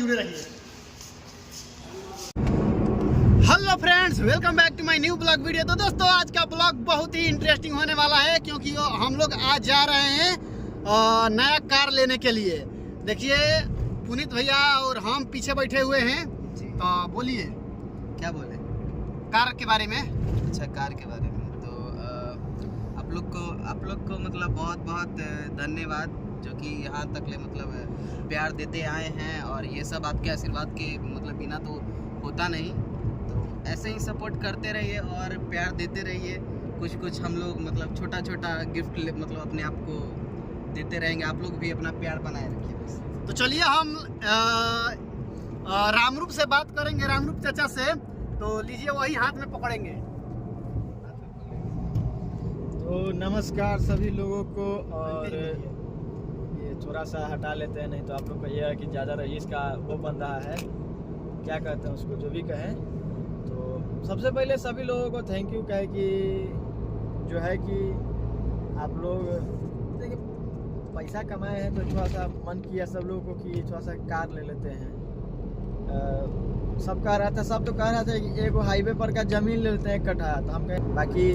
जुड़े रहिए। Hello friends, welcome back to my new blog video. तो दोस्तों आज का ब्लॉग बहुत ही इंटरेस्टिंग होने वाला है, क्योंकि हम लोग आज जा रहे हैं नया कार लेने के लिए। देखिए पुनीत भैया और हम पीछे बैठे हुए हैं, तो बोलिए क्या बोले कार के बारे में। अच्छा, कार के बारे में तो आप लोग को मतलब बहुत बहुत धन्यवाद, जो कि यहाँ तक ले मतलब प्यार देते आए हैं। और ये सब आपके आशीर्वाद के मतलब बिना तो होता नहीं। तो ऐसे ही सपोर्ट करते रहिए और प्यार देते रहिए। कुछ हम लोग मतलब छोटा छोटा गिफ्ट मतलब अपने आप को देते रहेंगे। आप लोग भी अपना प्यार बनाए रखिए बस। तो चलिए हम रामरूप से बात करेंगे, रामरूप चाचा से। तो लीजिए, वही हाथ में पकड़ेंगे। तो नमस्कार सभी लोगों को। और ये थोड़ा सा हटा लेते हैं, नहीं तो आप लोग का ये है कि ज़्यादा रईस का वो बन रहा है, क्या कहते हैं उसको, जो भी कहें। तो सबसे पहले सभी लोगों को थैंक यू कहे कि जो है कि आप लोग देखिए पैसा कमाए हैं, तो थोड़ा सा मन किया सब लोगों को कि थोड़ा सा कार ले लेते हैं। सब कह रहा था, सब तो कह रहा था कि एक हाईवे पर का ज़मीन ले लेते हैं 1 कट्ठा। तो हम कहें बाकी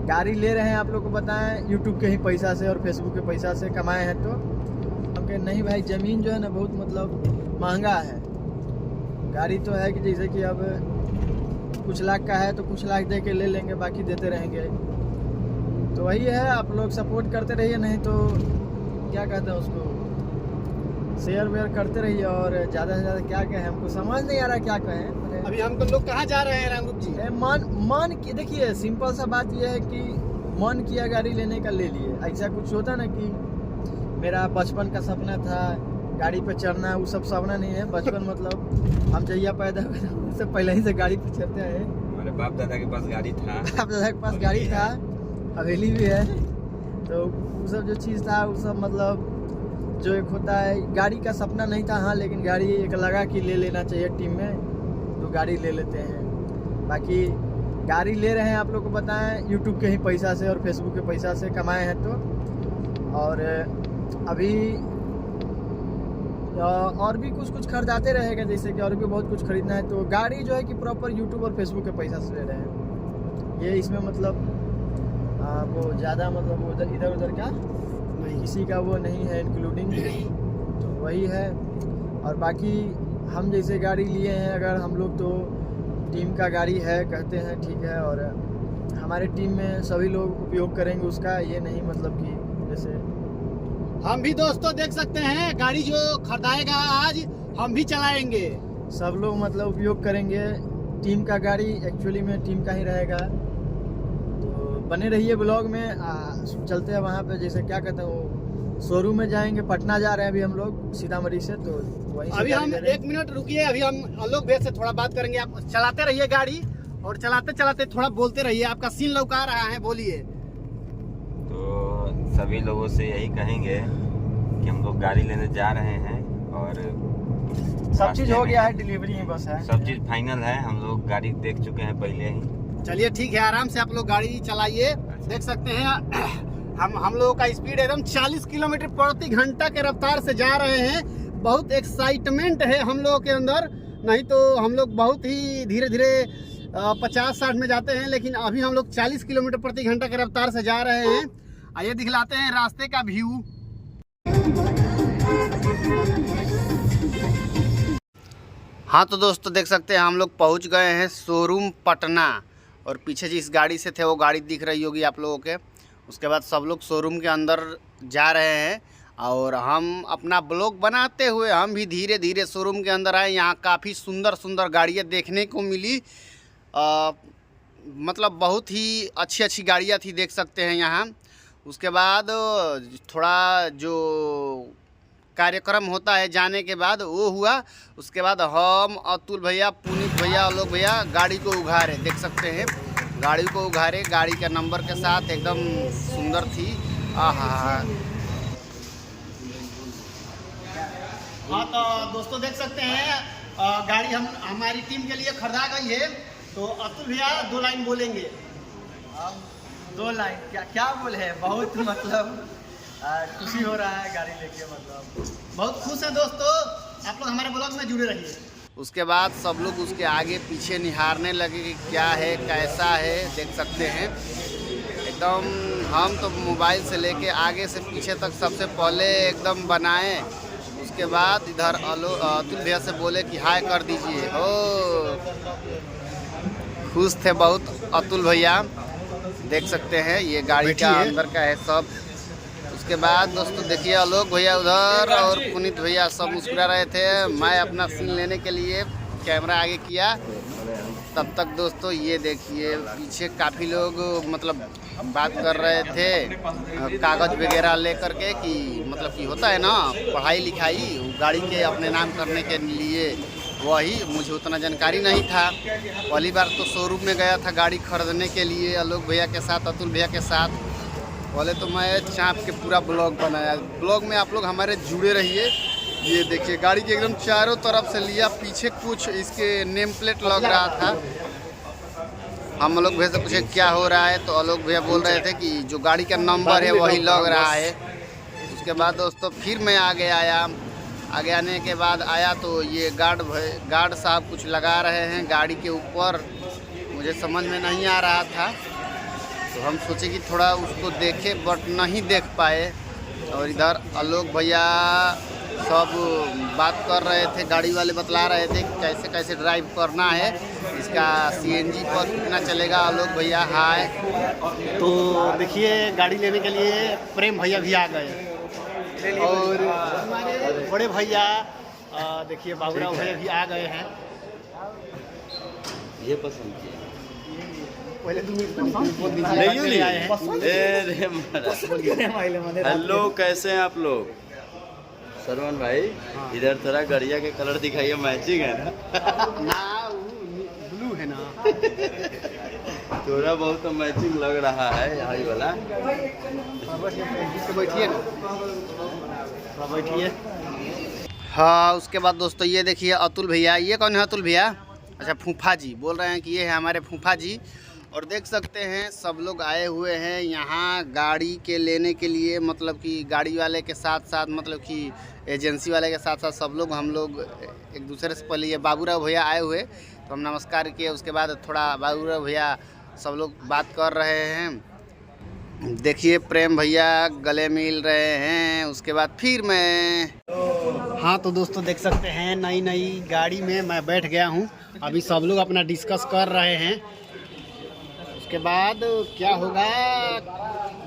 गाड़ी ले रहे हैं, आप लोग को बताएं यूट्यूब के ही पैसा से और फेसबुक के पैसा से कमाए हैं। तो हम कहें नहीं भाई, ज़मीन जो है ना बहुत मतलब महंगा है। गाड़ी तो है कि जैसे कि अब कुछ लाख का है तो कुछ लाख दे के ले लेंगे, बाकी देते रहेंगे। तो वही है, आप लोग सपोर्ट करते रहिए, नहीं तो क्या कहते हैं उसको, शेयर वेयर करते रहिए। और ज़्यादा से ज़्यादा क्या कहें, हमको समझ नहीं आ रहा क्या कहें। अभी हम लोग कहाँ जा रहे हैं रामरूप जी? मन की देखिए, सिंपल सा बात यह है कि मन किया गाड़ी लेने का ले लिए। ऐसा कुछ होता ना कि मेरा बचपन का सपना था गाड़ी पे चढ़ना, वो सब सपना नहीं है। बचपन मतलब हम जहिया पैदा हुए उससे पहले ही से गाड़ी पे चढ़ते हैं। हमारे बाप दादा के पास गाड़ी था, बाप दादा के पास गाड़ी था, हवेली भी है। तो वो सब जो चीज़ था वो सब मतलब जो एक होता है, गाड़ी का सपना नहीं था हाँ, लेकिन गाड़ी एक लगा कि ले लेना चाहिए टीम में, तो गाड़ी ले लेते हैं। बाकी गाड़ी ले रहे हैं, आप लोग को बताएं यूट्यूब के ही पैसा से और फेसबुक के पैसा से कमाए हैं। तो और अभी और भी कुछ खरीदाते रहेगा, जैसे कि और भी बहुत कुछ खरीदना है। तो गाड़ी जो है कि प्रॉपर यूट्यूब और फेसबुक के पैसा से ले रहे हैं। ये इसमें मतलब वो ज़्यादा मतलब उधर इधर उधर का नहीं, किसी का वो नहीं है इंक्लूडिंग। तो वही है। और बाकी हम जैसे गाड़ी लिए हैं, अगर हम लोग तो टीम का गाड़ी है कहते हैं, ठीक है। और हमारे टीम में सभी लोग उपयोग करेंगे उसका, ये नहीं मतलब कि जैसे हम भी दोस्तों देख सकते हैं गाड़ी जो खरीदाएगा आज हम भी चलाएंगे। सब लोग मतलब उपयोग करेंगे टीम का गाड़ी, एक्चुअली में टीम का ही रहेगा। तो बने रहिए ब्लॉग में। चलते हैं वहाँ पे, जैसे क्या कहते हैं वो शोरूम में जाएंगे। पटना जा रहे हैं अभी हम लोग सीतामढ़ी से, तो वहीं अभी हम 1 मिनट रुकिए, अभी हम आलोक भैया से थोड़ा बात करेंगे। आप चलाते रहिए गाड़ी और चलाते चलाते थोड़ा बोलते रहिए, आपका सीन लौका रहा है, बोलिए। तो सभी लोगों से यही कहेंगे कि हम लोग गाड़ी लेने जा रहे हैं और सब चीज़ हो गया है, डिलीवरी ही बस है, सब चीज़ फाइनल है। हम लोग गाड़ी देख चुके हैं पहले ही। चलिए ठीक है, आराम से आप लोग गाड़ी चलाइए। देख सकते हैं हम लोगों का स्पीड एकदम 40 किलोमीटर प्रति घंटा के रफ्तार से जा रहे हैं। बहुत एक्साइटमेंट है हम लोगों के अंदर, नहीं तो हम लोग बहुत ही धीरे धीरे 50-60 में जाते हैं, लेकिन अभी हम लोग 40 किलोमीटर प्रति घंटा के रफ्तार से जा रहे हैं। आइए दिखलाते हैं रास्ते का व्यू। हाँ तो दोस्तों देख सकते हैं हम लोग पहुंच गए हैं शोरूम पटना, और पीछे जिस गाड़ी से थे वो गाड़ी दिख रही होगी आप लोगों के। उसके बाद सब लोग शोरूम के अंदर जा रहे हैं और हम अपना ब्लॉग बनाते हुए हम भी धीरे धीरे शोरूम के अंदर आए। यहाँ काफ़ी सुंदर सुंदर गाड़ियाँ देखने को मिली, मतलब बहुत ही अच्छी अच्छी गाड़ियाँ थी, देख सकते हैं यहाँ। उसके बाद थोड़ा जो कार्यक्रम होता है जाने के बाद वो हुआ। उसके बाद हम अतुल भैया, पुनीत भैया, आलोक भैया गाड़ी को उघारे, देख सकते हैं गाड़ी को उघारे, गाड़ी के नंबर के साथ एकदम सुंदर थी। हाँ तो दोस्तों देख सकते हैं गाड़ी हमारी टीम के लिए खरीदा गई है। तो अतुल भैया 2 लाइन बोलेंगे। 2 लाइन क्या बोले, बहुत मतलब खुशी हो रहा है गाड़ी लेके, मतलब बहुत खुश है दोस्तों। आप लोग हमारे ब्लॉग में जुड़े रहिए। उसके बाद सब लोग उसके आगे पीछे निहारने लगे कि क्या है कैसा है, देख सकते हैं एकदम। हम तो मोबाइल से लेके आगे से पीछे तक सबसे पहले एकदम बनाए। उसके बाद इधर अतुल भैया से बोले कि हाय कर दीजिए। ओ खुश थे बहुत अतुल भैया, देख सकते हैं ये गाड़ी का अंदर का है सब। उसके बाद दोस्तों देखिए आलोक भैया उधर और पुनीत भैया सब मुस्कुरा रहे थे। मैं अपना सीन लेने के लिए कैमरा आगे किया, तब तक दोस्तों ये देखिए पीछे काफ़ी लोग मतलब बात कर रहे थे कागज़ वगैरह लेकर के कि मतलब कि होता है ना पढ़ाई लिखाई गाड़ी के अपने नाम करने के लिए, वही मुझे उतना जानकारी नहीं था। पहली बार तो शोरूम में गया था गाड़ी खरीदने के लिए आलोक भैया के साथ, अतुल भैया के साथ। पहले तो मैं चाँप के पूरा ब्लॉग बनाया। ब्लॉग में आप लोग हमारे जुड़े रहिए। ये देखिए गाड़ी के एकदम चारों तरफ से लिया, पीछे कुछ इसके नेम प्लेट लग रहा था। हम लोग भैया से पूछे क्या हो रहा है, तो आलोक भैया बोल रहे थे कि जो गाड़ी का नंबर है वही लग रहा है। उसके बाद दोस्तों फिर मैं आगे आया। आगे आने के बाद आया तो ये गार्ड साहब कुछ लगा रहे हैं गाड़ी के ऊपर, मुझे समझ में नहीं आ रहा था। तो हम सोचे कि थोड़ा उसको देखे बट नहीं देख पाए। और इधर आलोक भैया सब बात कर रहे थे, गाड़ी वाले बतला रहे थे कि कैसे कैसे ड्राइव करना है, इसका CNG पर कितना चलेगा। आलोक भैया हाय। तो देखिए गाड़ी लेने के लिए प्रेम भैया भी आ गए और हमारे बड़े भैया देखिए बाबूराव भैया भी आ गए हैं। ये पसंद किया पहले तुम आए हैं। हेलो, कैसे हैं आप लोग? सरवन भाई इधर थोड़ा गड़िया के कलर दिखाइए, मैचिंग है ना ब्लू है ना, थोड़ा बहुत तो मैचिंग लग रहा है यही वाला। बैठिए ना, बैठिए। हाँ उसके बाद दोस्तों ये देखिए अतुल भैया। ये कौन है अतुल भैया? अच्छा फूफा जी बोल रहे हैं कि ये है हमारे फूफा जी। और देख सकते हैं सब लोग आए हुए हैं यहाँ गाड़ी के लेने के लिए, मतलब कि गाड़ी वाले के साथ साथ मतलब कि एजेंसी वाले के साथ साथ सब लोग हम लोग एक दूसरे से पहले ये बाबूराव भैया आए हुए तो हम नमस्कार किए। उसके बाद थोड़ा बाबूराव भैया सब लोग बात कर रहे हैं। देखिए प्रेम भैया गले मिल रहे हैं। उसके बाद फिर मैं हाँ तो दोस्तों देख सकते हैं नई गाड़ी में मैं बैठ गया हूँ। अभी सब लोग अपना डिस्कस कर रहे हैं। उसके बाद क्या होगा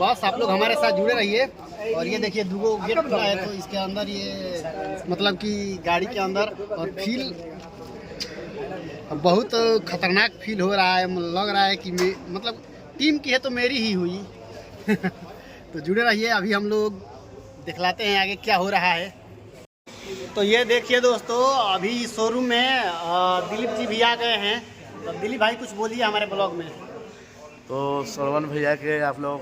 बस आप लोग हमारे साथ जुड़े रहिए। और ये देखिए दूगो गेट खुला है तो इसके अंदर ये मतलब कि गाड़ी के अंदर और फील बहुत खतरनाक फील हो रहा है। लग रहा है कि मतलब टीम की है तो मेरी ही हुई तो जुड़े रहिए। अभी हम लोग दिखलाते हैं आगे क्या हो रहा है। तो ये देखिए दोस्तों अभी शोरूम में दिलीप जी भी आ गए हैं। तो दिलीप भाई कुछ बोलिए हमारे ब्लॉग में। तो सरवन भैया के आप लोग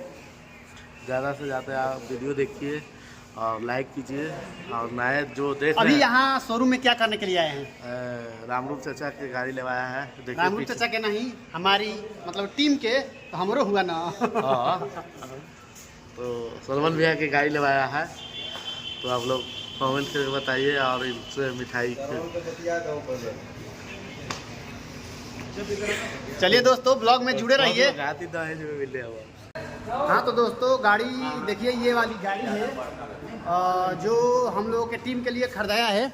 ज़्यादा से ज़्यादा आप वीडियो देखिए और लाइक कीजिए। और नए जो देख अभी यहाँ शोरूम में क्या करने के लिए आए हैं? रामरूप चाचा की गाड़ी लेवाया है। रामरूप चाचा के नहीं हमारी मतलब टीम के, तो हमरो हुआ ना तो सरवन भैया की गाड़ी लेवाया है। तो आप लोग कमेंट करके बताइए और इनसे मिठाई चलिए दोस्तों ब्लॉग में जुड़े रहिए। हाँ तो दोस्तों गाड़ी देखिए ये वाली गाड़ी है जो हम लोगों के टीम के लिए खरीदाया है।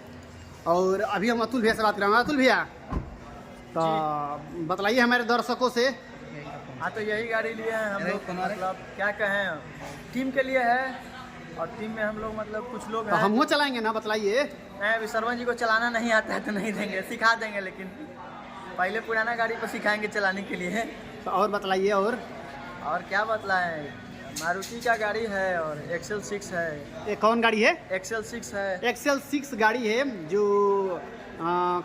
और अभी हम अतुल भैया से बात करेंगे। अतुल भैया तो बतलाइए हमारे दर्शकों से। हाँ तो यही गाड़ी लिए हैं हम लोग, मतलब क्या कहें टीम के लिए है। और टीम में हम लोग मतलब कुछ लोग तो हैं। हम चलाएंगे ना, बताइए। नहीं अभी सरवन जी को चलाना नहीं आता है तो नहीं देंगे, सिखा देंगे, लेकिन पहले पुराना गाड़ी पर सिखाएंगे चलाने के लिए। तो और बतलाइए। और क्या बतलाएं, मारुति का गाड़ी है और एक्सेल 6 है। ये कौन गाड़ी है? एक्सेल 6 है। एक्सेल 6 गाड़ी है जो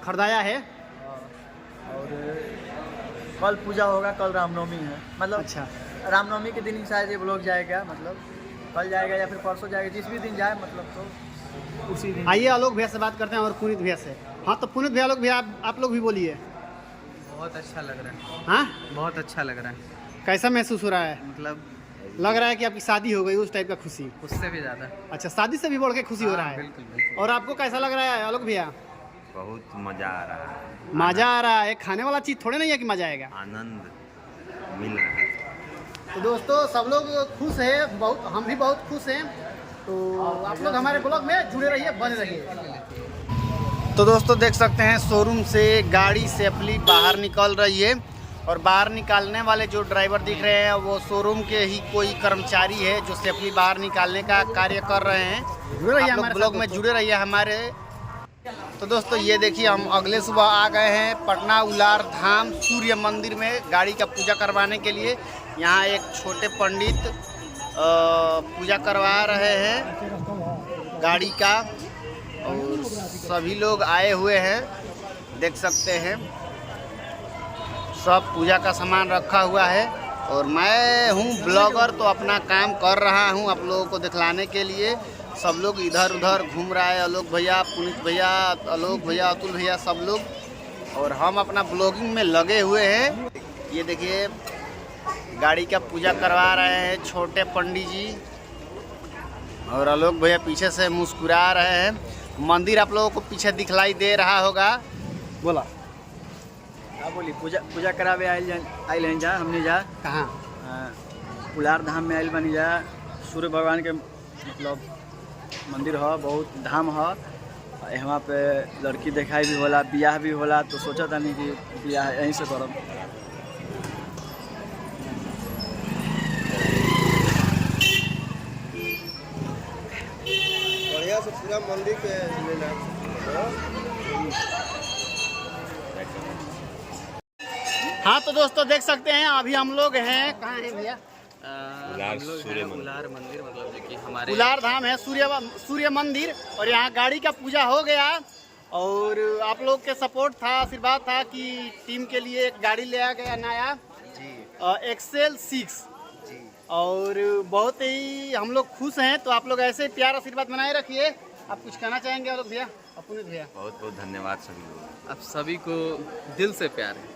खरीदाया है। और कल पूजा होगा, कल रामनवमी है, मतलब अच्छा रामनवमी के दिन ही शायद ये ब्लॉग जाएगा, मतलब कल जाएगा या फिर परसों जाएगा, जिस भी दिन जाए मतलब तो उसी दिन। आइए आलोक भैया से बात करते हैं और पुनीत भैया से। हाँ तो पुनीत भैया, आलोक भैया आप लोग भी बोलिए। बहुत अच्छा लग रहा है। हाँ बहुत अच्छा लग रहा है। कैसा महसूस हो रहा है? मतलब लग रहा है कि आपकी शादी हो गई, उस टाइप का खुशी। उससे भी ज़्यादा। अच्छा, शादी से भी बढ़ के खुशी हो रहा है। बिल्कुल बिल्कुल। और आपको कैसा लग रहा है आलोक भैया? बहुत मजा आ रहा है, मजा आ रहा है। खाने वाला चीज़ थोड़े नहीं है कि मजा आएगा। आनंद मिल रहा है। तो दोस्तों सब लोग खुश हैं, बहुत, हम भी बहुत खुश हैं। तो आप लोग हमारे ब्लॉग में जुड़े रहिए, बने रहिए। तो दोस्तों देख सकते हैं शोरूम से गाड़ी सेफली बाहर निकल रही है, और बाहर निकालने वाले जो ड्राइवर दिख रहे हैं वो शोरूम के ही कोई कर्मचारी है जो सेफली बाहर निकालने का कार्य कर रहे हैं। जुड़े रहिए हमारे ब्लॉग में, जुड़े रहिए हमारे। तो दोस्तों ये देखिए, हम अगले सुबह आ गए हैं पटना उलार धाम सूर्य मंदिर में गाड़ी का पूजा करवाने के लिए। यहाँ एक छोटे पंडित पूजा करवा रहे हैं गाड़ी का, और सभी लोग आए हुए हैं, देख सकते हैं सब पूजा का सामान रखा हुआ है। और मैं हूँ ब्लॉगर, तो अपना काम कर रहा हूँ आप लोगों को दिखलाने के लिए। सब लोग इधर उधर घूम रहा है, आलोक भैया, पुनीत भैया, आलोक भैया, अतुल भैया, सब लोग, और हम अपना ब्लॉगिंग में लगे हुए हैं। ये देखिए गाड़ी का पूजा करवा रहे हैं छोटे पंडित जी, और आलोक भैया पीछे से मुस्कुरा रहे हैं। मंदिर आप लोगों को पीछे दिखलाई दे रहा होगा। बोला हाँ बोली, पूजा करावे आइल हैं जा, हमने जा कहाँ? उलार धाम में आइल बनी जा। सूर्य भगवान के मतलब मंदिर है, बहुत धाम है। यहाँ पे लड़की देखाई भी होला, बियाह भी होला, तो सोचा था नहीं कि बियाह यहीं से करब। बढ़िया से पूरा मंदिर के लेना। हाँ तो दोस्तों देख सकते हैं अभी हम लोग हैं, कहाँ हैं भैया? उलार सूर्य मंदिर। उलार मंदिर मतलब कि हमारे उलार धाम है, सूर्य मंदिर। और यहाँ गाड़ी का पूजा हो गया, और आप लोग के सपोर्ट था, आशीर्वाद था कि टीम के लिए एक गाड़ी ले आ गया नया एक्सेल 6, और बहुत ही हम लोग खुश हैं। तो आप लोग ऐसे प्यार आशीर्वाद बनाए रखिए। आप कुछ कहना चाहेंगे आलोक भैया, अपने भैया? बहुत बहुत धन्यवाद सभी लोग, आप सभी को दिल से प्यार है।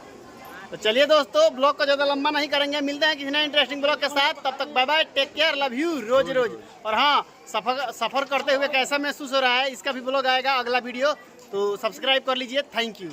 तो चलिए दोस्तों, ब्लॉग को ज़्यादा लंबा नहीं करेंगे, मिलते हैं किसी नए इंटरेस्टिंग ब्लॉग के साथ। तब तक bye bye, take care, love you, रोज रोज। और हाँ, सफ़र करते हुए कैसा महसूस हो रहा है इसका भी ब्लॉग आएगा, अगला वीडियो, तो सब्सक्राइब कर लीजिए। Thank you.